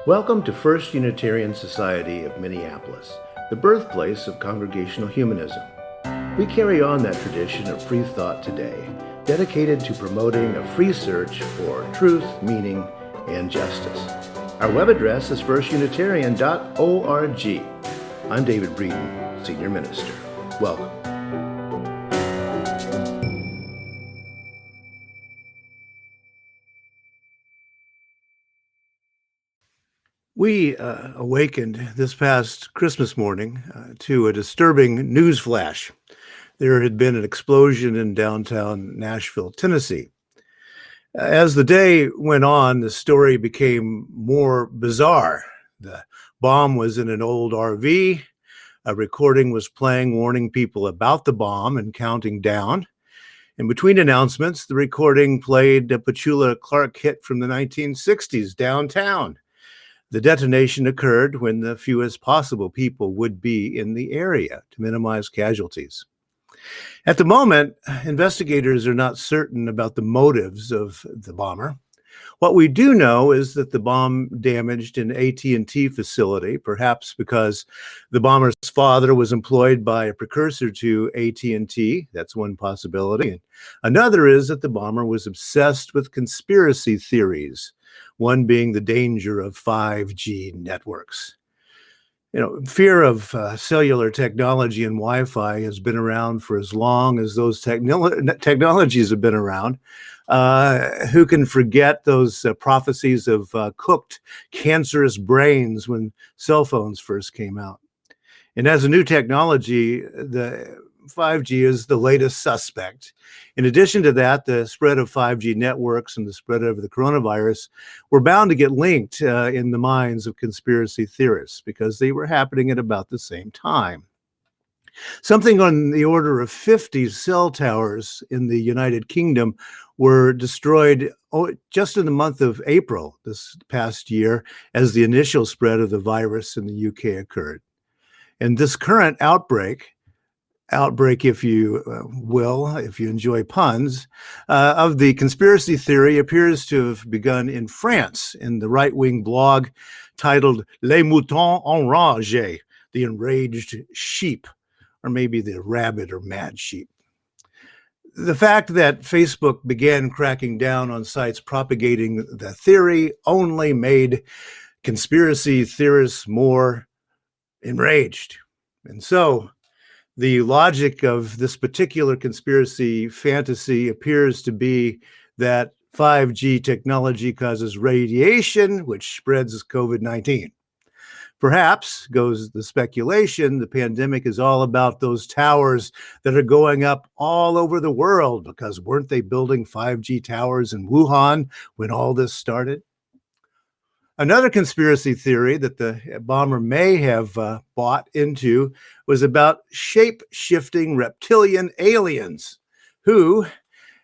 Welcome to First Unitarian Society of Minneapolis, the birthplace of Congregational Humanism. We carry on that tradition of free thought today, dedicated to promoting a free search for truth, meaning, and justice. Our web address is firstunitarian.org. I'm David Breeden, Senior Minister. Welcome. We awakened this past Christmas morning to a disturbing news flash. There had been an explosion in downtown Nashville, Tennessee. As the day went on, the story became more bizarre. The bomb was in an old RV. A recording was playing, warning people about the bomb and counting down. In between announcements, the recording played a Petula Clark hit from the 1960s downtown. The detonation occurred when the fewest possible people would be in the area to minimize casualties. At the moment, investigators are not certain about the motives of the bomber. What we do know is that the bomb damaged an AT&T facility, perhaps because the bomber's father was employed by a precursor to AT&T. That's one possibility. And another is that the bomber was obsessed with conspiracy theories, one being the danger of 5G networks. Fear of cellular technology and Wi-Fi has been around for as long as those technologies have been around. Who can forget those prophecies of cooked cancerous brains when cell phones first came out? And as a new technology, the 5G is the latest suspect. In addition to that, the spread of 5G networks and the spread of the coronavirus were bound to get linked in the minds of conspiracy theorists because they were happening at about the same time. Something on the order of 50 cell towers in the United Kingdom were destroyed just in the month of April this past year as the initial spread of the virus in the UK occurred. And this current outbreak, if you will, if you enjoy puns, of the conspiracy theory appears to have begun in France in the right-wing blog titled Les Moutons Enragés, the enraged sheep, or maybe the rabid or mad sheep. The fact that Facebook began cracking down on sites propagating the theory only made conspiracy theorists more enraged. And so the logic of this particular conspiracy fantasy appears to be that 5G technology causes radiation, which spreads COVID-19. Perhaps, goes the speculation, the pandemic is all about those towers that are going up all over the world, because weren't they building 5G towers in Wuhan when all this started? Another conspiracy theory that the bomber may have bought into was about shape-shifting reptilian aliens who,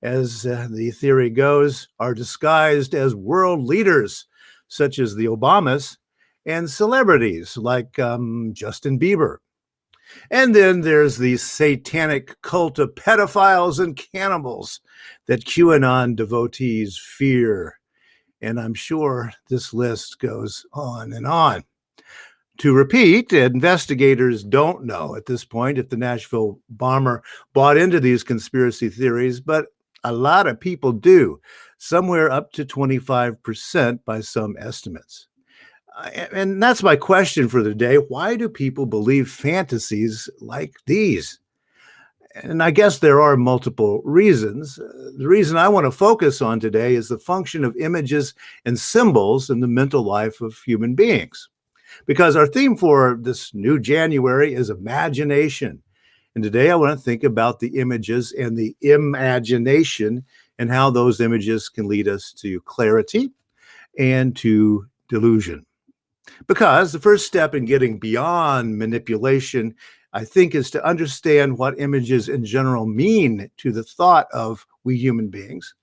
as the theory goes, are disguised as world leaders, such as the Obamas, and celebrities like Justin Bieber. And then there's the satanic cult of pedophiles and cannibals that QAnon devotees fear. And I'm sure this list goes on and on. To repeat, investigators don't know at this point if the Nashville bomber bought into these conspiracy theories, but a lot of people do, somewhere up to 25% by some estimates. And that's my question for the day. Why do people believe fantasies like these? And I guess there are multiple reasons. The reason I want to focus on today is the function of images and symbols in the mental life of human beings. Because our theme for this new January is imagination. And today I want to think about the images and the imagination and how those images can lead us to clarity and to delusion. Because the first step in getting beyond manipulation, I think, is to understand what images in general mean to the thought of we human beings.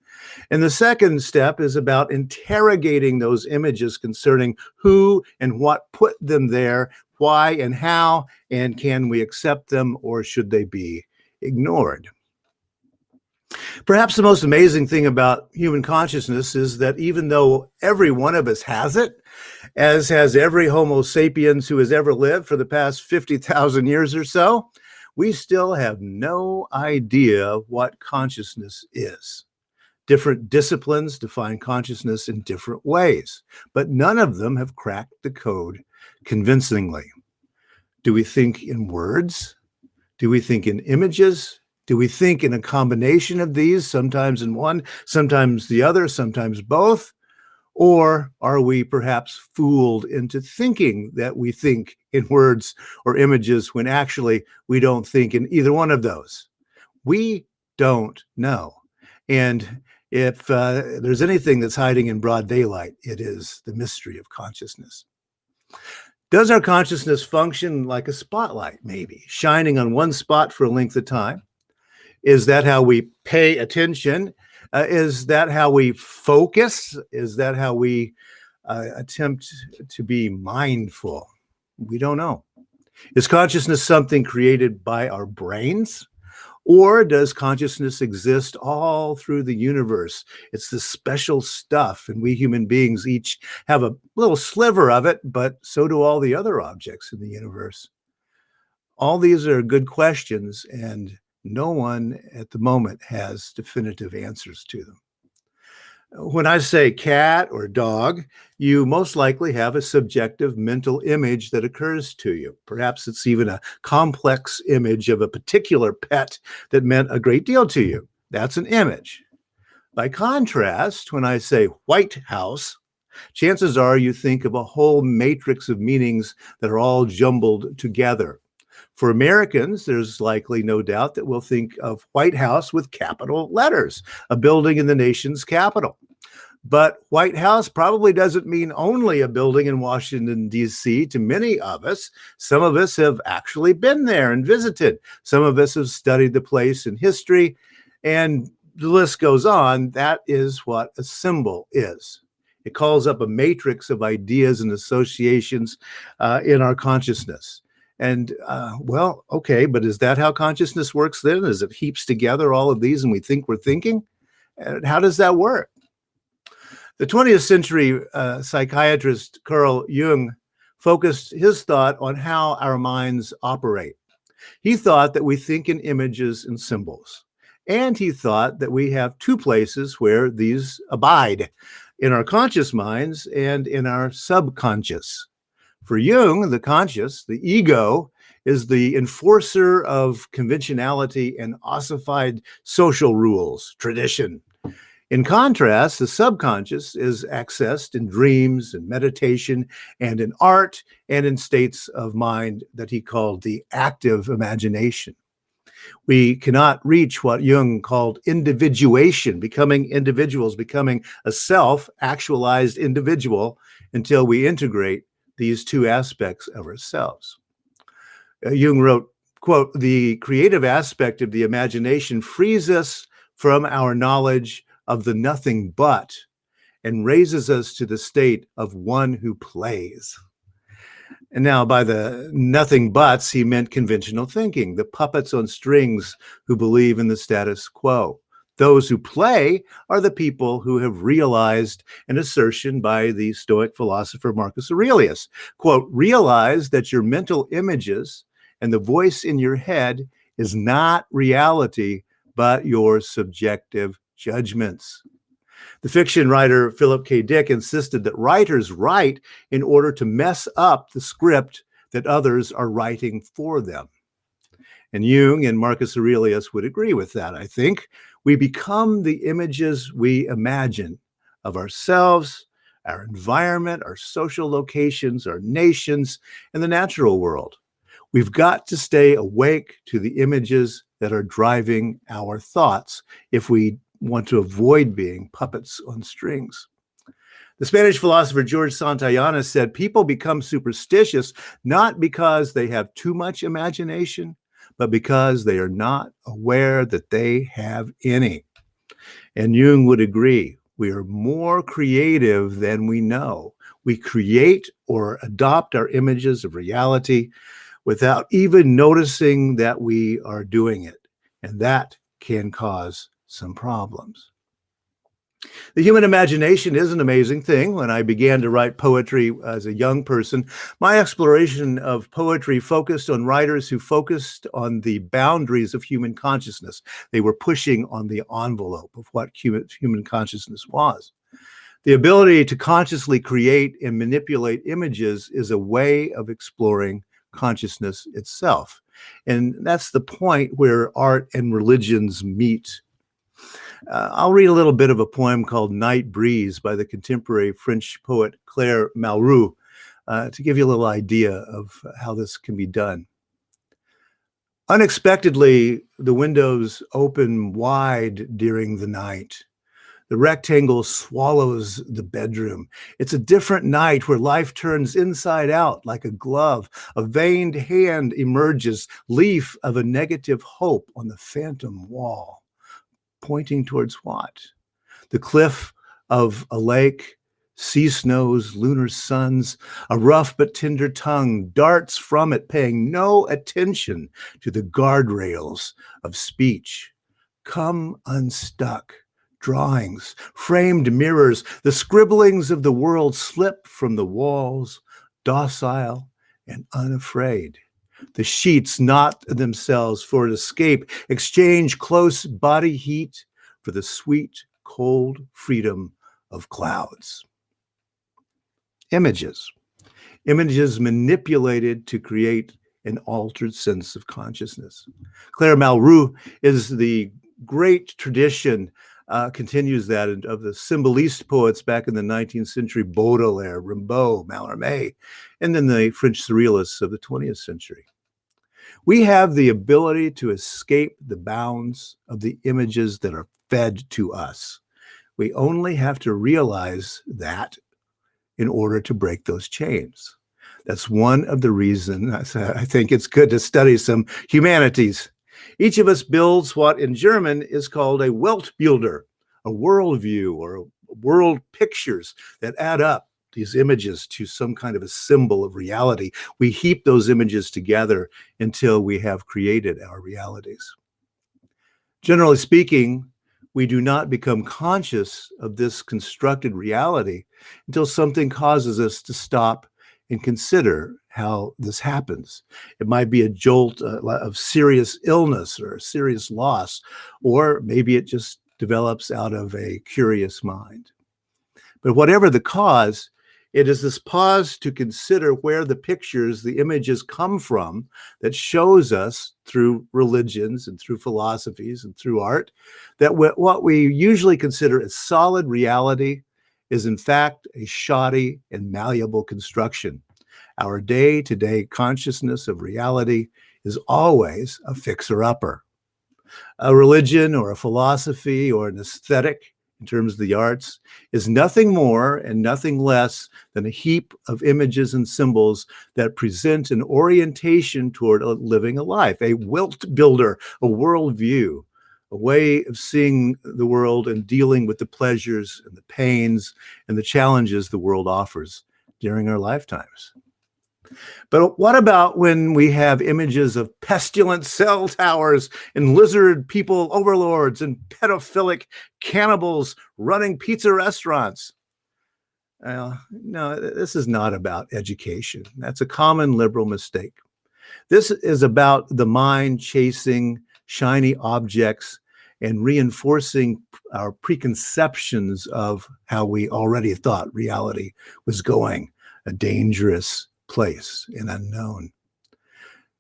And the second step is about interrogating those images concerning who and what put them there, why and how, and can we accept them or should they be ignored? Perhaps the most amazing thing about human consciousness is that even though every one of us has it, as has every Homo sapiens who has ever lived for the past 50,000 years or so, we still have no idea what consciousness is. Different disciplines define consciousness in different ways, but none of them have cracked the code convincingly. Do we think in words? Do we think in images? Do we think in a combination of these, sometimes in one, sometimes the other, sometimes both? Or are we perhaps fooled into thinking that we think in words or images when actually we don't think in either one of those? We don't know. And if there's anything that's hiding in broad daylight, it is the mystery of consciousness. Does our consciousness function like a spotlight, maybe, shining on one spot for a length of time? Is that how we pay attention? Is that how we focus? Is that how we attempt to be mindful? We don't know. Is consciousness something created by our brains? Or does consciousness exist all through the universe? It's this special stuff, and we human beings each have a little sliver of it, but so do all the other objects in the universe. All these are good questions, and no one at the moment has definitive answers to them. When I say cat or dog, you most likely have a subjective mental image that occurs to you. Perhaps it's even a complex image of a particular pet that meant a great deal to you. That's an image. By contrast, when I say White House, chances are you think of a whole matrix of meanings that are all jumbled together. For Americans, there's likely no doubt that we'll think of White House with capital letters, a building in the nation's capital. But White House probably doesn't mean only a building in Washington, D.C. to many of us. Some of us have actually been there and visited. Some of us have studied the place in history, and the list goes on. That is what a symbol is. It calls up a matrix of ideas and associations in our consciousness. And well, okay, but is that how consciousness works then? Is it heaps together all of these and we think we're thinking? And how does that work? The 20th century psychiatrist Carl Jung focused his thought on how our minds operate. He thought that we think in images and symbols. And he thought that we have two places where these abide, in our conscious minds and in our subconscious. For Jung, the conscious, the ego, is the enforcer of conventionality and ossified social rules, tradition. In contrast, the subconscious is accessed in dreams and meditation and in art and in states of mind that he called the active imagination. We cannot reach what Jung called individuation, becoming individuals, becoming a self-actualized individual until we integrate these two aspects of ourselves. Jung wrote, quote, "The creative aspect of the imagination frees us from our knowledge of the nothing but and raises us to the state of one who plays." And now by the nothing buts, he meant conventional thinking, the puppets on strings who believe in the status quo. Those who play are the people who have realized an assertion by the Stoic philosopher Marcus Aurelius. Quote, "Realize that your mental images and the voice in your head is not reality, but your subjective judgments." The fiction writer Philip K. Dick insisted that writers write in order to mess up the script that others are writing for them. And Jung and Marcus Aurelius would agree with that, I think. We become the images we imagine of ourselves, our environment, our social locations, our nations, and the natural world. We've got to stay awake to the images that are driving our thoughts if we want to avoid being puppets on strings. The Spanish philosopher George Santayana said, people become superstitious not because they have too much imagination, but because they are not aware that they have any. And Jung would agree. We are more creative than we know. We create or adopt our images of reality without even noticing that we are doing it. And that can cause some problems. The human imagination is an amazing thing. When I began to write poetry as a young person, my exploration of poetry focused on writers who focused on the boundaries of human consciousness. They were pushing on the envelope of what human consciousness was. The ability to consciously create and manipulate images is a way of exploring consciousness itself. And that's the point where art and religions meet. I'll read a little bit of a poem called Night Breeze by the contemporary French poet Claire Malraux to give you a little idea of how this can be done. Unexpectedly, the windows open wide during the night. The rectangle swallows the bedroom. It's a different night where life turns inside out like a glove. A veined hand emerges, leaf of a negative hope on the phantom wall. Pointing towards what? The cliff of a lake, sea snows, lunar suns, a rough but tender tongue darts from it, paying no attention to the guardrails of speech. Come unstuck. Drawings, framed mirrors, the scribblings of the world slip from the walls, docile and unafraid. The sheets knot themselves for an escape, exchange close body heat for the sweet, cold freedom of clouds. Images. Images manipulated to create an altered sense of consciousness. Claire Malraux is the great tradition, continues that of the symboliste poets back in the 19th century, Baudelaire, Rimbaud, Mallarmé, and then the French surrealists of the 20th century. We have the ability to escape the bounds of the images that are fed to us. We only have to realize that in order to break those chains. That's one of the reasons I think it's good to study some humanities. Each of us builds what in German is called a Weltbilder, a worldview or world pictures that add up these images to some kind of a symbol of reality. We heap those images together until we have created our realities. Generally speaking, we do not become conscious of this constructed reality until something causes us to stop and consider how this happens. It might be a jolt of serious illness or serious loss, or maybe it just develops out of a curious mind. But whatever the cause, it is this pause to consider where the pictures, the images come from that shows us through religions and through philosophies and through art that what we usually consider as solid reality is in fact a shoddy and malleable construction. Our day-to-day consciousness of reality is always a fixer-upper. A religion or a philosophy or an aesthetic, in terms of the arts, is nothing more and nothing less than a heap of images and symbols that present an orientation toward living a life, a Weltbilder, a worldview, a way of seeing the world and dealing with the pleasures and the pains and the challenges the world offers during our lifetimes. But what about when we have images of pestilent cell towers and lizard people overlords and pedophilic cannibals running pizza restaurants? No, this is not about education. That's a common liberal mistake. This is about the mind chasing shiny objects and reinforcing our preconceptions of how we already thought reality was going, a dangerous place and unknown.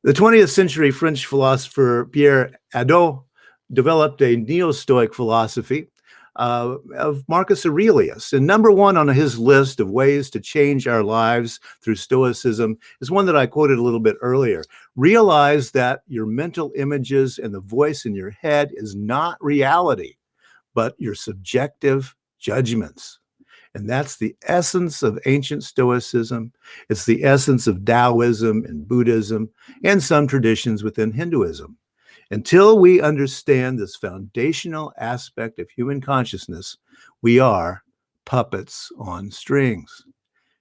The 20th century French philosopher Pierre Hadot developed a neo-Stoic philosophy of Marcus Aurelius. And number one on his list of ways to change our lives through Stoicism is one that I quoted a little bit earlier. Realize that your mental images and the voice in your head is not reality, but your subjective judgments. And that's the essence of ancient Stoicism. It's the essence of Taoism and Buddhism and some traditions within Hinduism. Until we understand this foundational aspect of human consciousness, we are puppets on strings.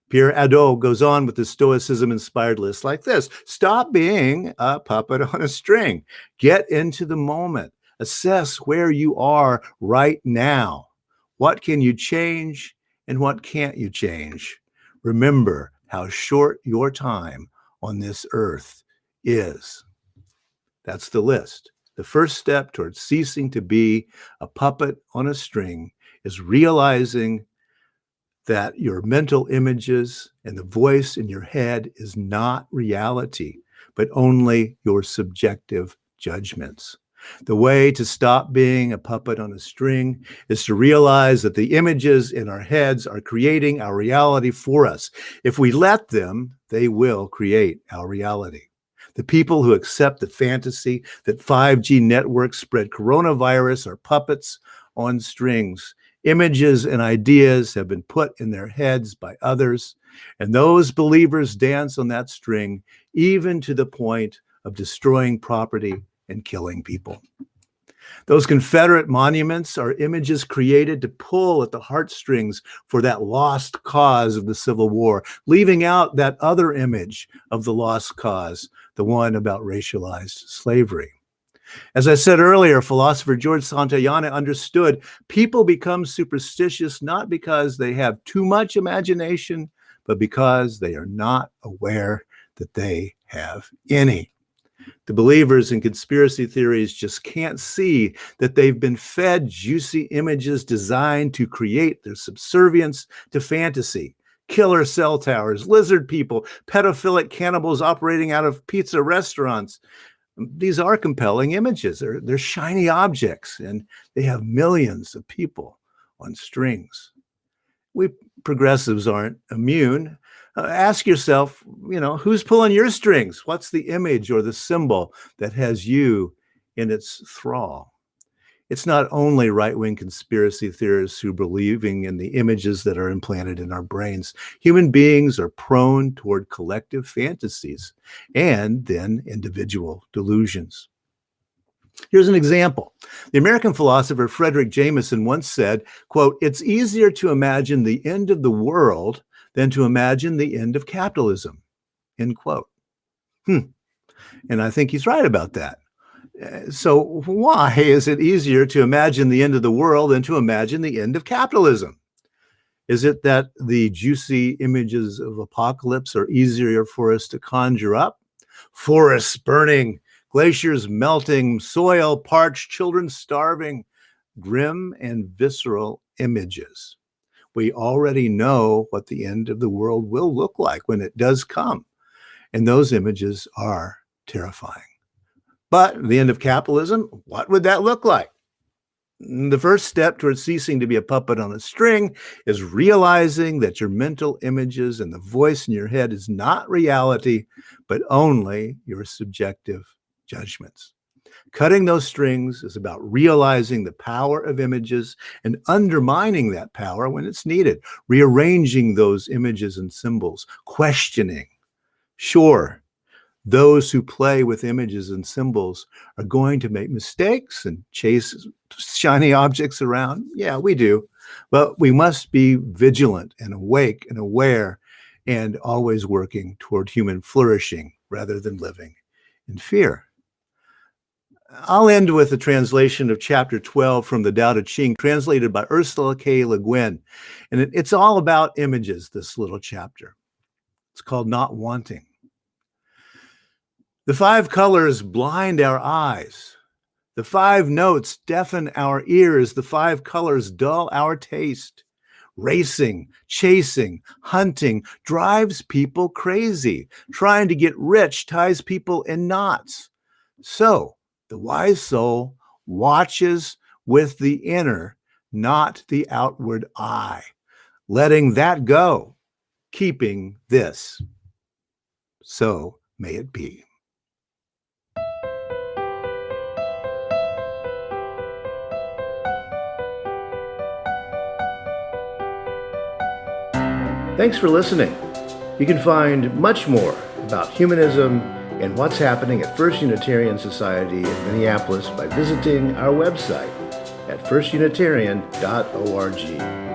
Pierre Hadot goes on with the Stoicism-inspired list like this. Stop being a puppet on a string. Get into the moment. Assess where you are right now. What can you change and what can't you change? Remember how short your time on this earth is. That's the list. The first step towards ceasing to be a puppet on a string is realizing that your mental images and the voice in your head is not reality, but only your subjective judgments. The way to stop being a puppet on a string is to realize that the images in our heads are creating our reality for us. If we let them, they will create our reality. The people who accept the fantasy that 5G networks spread coronavirus are puppets on strings. Images and ideas have been put in their heads by others, and those believers dance on that string, even to the point of destroying property and killing people. Those Confederate monuments are images created to pull at the heartstrings for that lost cause of the Civil War, leaving out that other image of the lost cause, the one about racialized slavery. As I said earlier, philosopher George Santayana understood people become superstitious not because they have too much imagination, but because they are not aware that they have any. The believers in conspiracy theories just can't see that they've been fed juicy images designed to create their subservience to fantasy. Killer cell towers, lizard people, pedophilic cannibals operating out of pizza restaurants. These are compelling images. They're shiny objects, and they have millions of people on strings. We progressives aren't immune. Ask yourself, who's pulling your strings? What's the image or the symbol that has you in its thrall? It's not only right-wing conspiracy theorists who are believing in the images that are implanted in our brains. Human beings are prone toward collective fantasies and then individual delusions. Here's an example. The American philosopher Frederick Jameson once said, quote, "It's easier to imagine the end of the world than to imagine the end of capitalism," end quote. And I think he's right about that. So why is it easier to imagine the end of the world than to imagine the end of capitalism? Is it that the juicy images of apocalypse are easier for us to conjure up? Forests burning, glaciers melting, soil parched, children starving, grim and visceral images. We already know what the end of the world will look like when it does come, and those images are terrifying. But the end of capitalism, what would that look like? The first step towards ceasing to be a puppet on a string is realizing that your mental images and the voice in your head is not reality, but only your subjective judgments. Cutting those strings is about realizing the power of images and undermining that power when it's needed, rearranging those images and symbols, questioning. Sure, those who play with images and symbols are going to make mistakes and chase shiny objects around. Yeah, we do. But we must be vigilant and awake and aware and always working toward human flourishing rather than living in fear. I'll end with a translation of chapter 12 from the Tao Te Ching, translated by Ursula K. Le Guin. And it's all about images, this little chapter. It's called Not Wanting. The 5 colors blind our eyes. The 5 notes deafen our ears. The 5 colors dull our taste. Racing, chasing, hunting drives people crazy. Trying to get rich ties people in knots. So the wise soul watches with the inner, not the outward eye, letting that go, keeping this. So may it be. Thanks for listening. You can find much more about humanism and what's happening at First Unitarian Society in Minneapolis by visiting our website at firstunitarian.org.